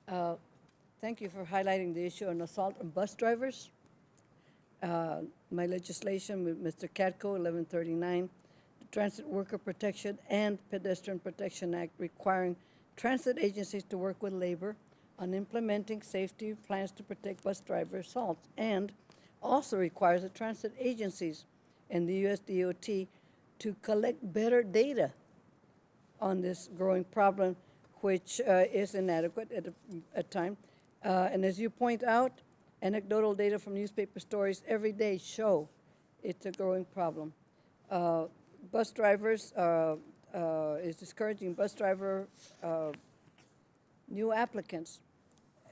Uh, Thank you for highlighting the issue on assault on bus drivers. My legislation with Mr. Katko, 1139, the Transit Worker Protection and Pedestrian Protection Act requiring transit agencies to work with labor on implementing safety plans to protect bus driver assaults, and also requires the transit agencies and the US DOT to collect better data on this growing problem, which is inadequate at times. And as you point out, anecdotal data from newspaper stories every day show it's a growing problem. Bus drivers is discouraging bus driver new applicants.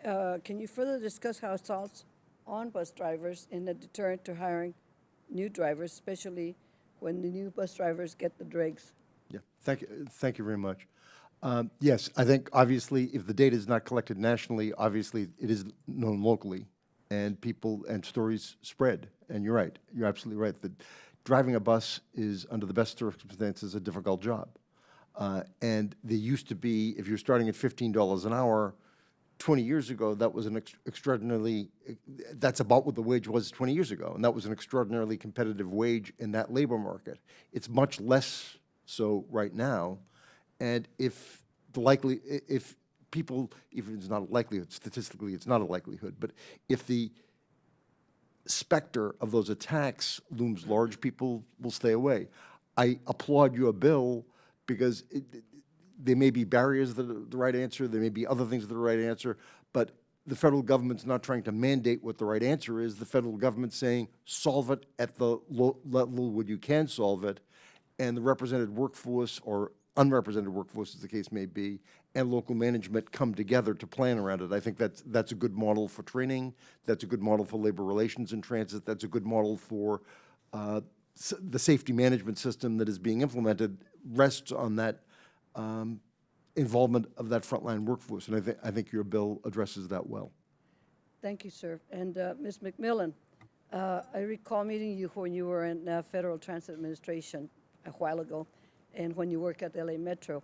Can you further discuss how assaults on bus drivers is a deterrent to hiring new drivers, especially when the new bus drivers get the dregs? Yeah, thank you very much. Yes, I think obviously if the data is not collected nationally, obviously it is known locally, and people and stories spread. And you're right, you're absolutely right that driving a bus is, under the best circumstances, a difficult job. And there used to be, if you're starting at $15 an hour, 20 years ago, that was an extraordinarily, that's about what the wage was 20 years ago, and that was an extraordinarily competitive wage in that labor market. It's much less so right now, and if people, even if it's not a likelihood, statistically it's not a likelihood, but if the specter of those attacks looms large, people will stay away. I applaud your bill because there may be barriers that are the right answer, there may be other things that are the right answer, but the federal government's not trying to mandate what the right answer is. The federal government's saying, solve it at the level where you can solve it, and the represented workforce, or unrepresented workforce as the case may be, and local management come together to plan around it. I think that's a good model for training, that's a good model for labor relations in transit, that's a good model for the safety management system that is being implemented rests on that involvement of that frontline workforce, and I think your bill addresses that well. Thank you, sir. And Ms. McMillan, I recall meeting you when you were in Federal Transit Administration a while ago, and when you work at LA Metro.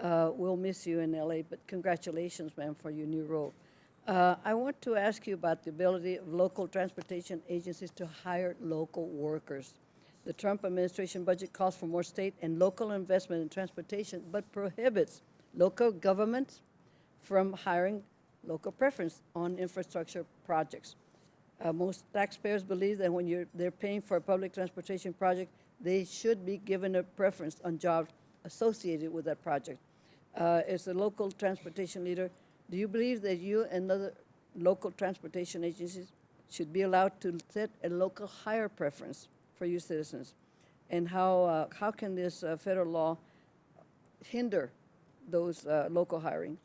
We'll miss you in LA, but congratulations, ma'am, for your new role. I want to ask you about the ability of local transportation agencies to hire local workers. The Trump administration budget calls for more state and local investment in transportation, but prohibits local governments from hiring local preference on infrastructure projects. Most taxpayers believe that when they're paying for a public transportation project, they should be given a preference on jobs associated with that project. As a local transportation leader, do you believe that you and other local transportation agencies should be allowed to set a local hire preference for your citizens? And how can this federal law hinder those local hiring?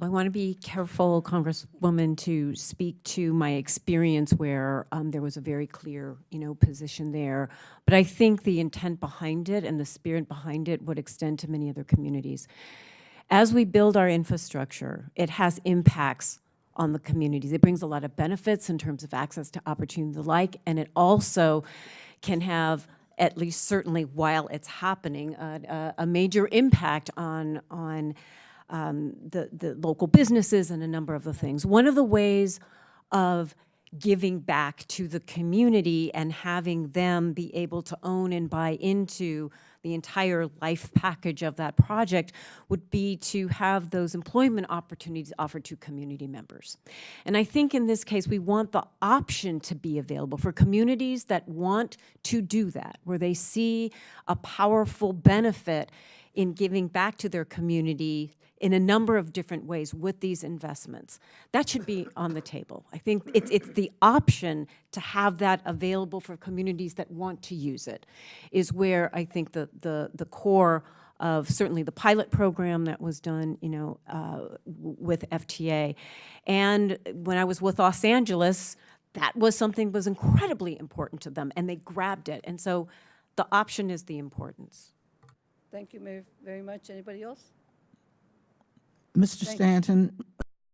I want to be careful, Congresswoman, to speak to my experience where there was a very clear, position there. But I think the intent behind it and the spirit behind it would extend to many other communities. As we build our infrastructure, it has impacts on the communities. It brings a lot of benefits in terms of access to opportunity and the like, and it also can have, at least certainly while it's happening, a major impact on the local businesses and a number of the things. One of the ways of giving back to the community and having them be able to own and buy into the entire life package of that project would be to have those employment opportunities offered to community members. And I think in this case, we want the option to be available for communities that want to do that, where they see a powerful benefit in giving back to their community in a number of different ways with these investments. That should be on the table. I think it's the option to have that available for communities that want to use it is where I think the core of certainly the pilot program that was done, with FTA. And when I was with Los Angeles, that was something that was incredibly important to them, and they grabbed it. And so the option is the importance. Thank you very much. Anybody else? Mr. Stanton,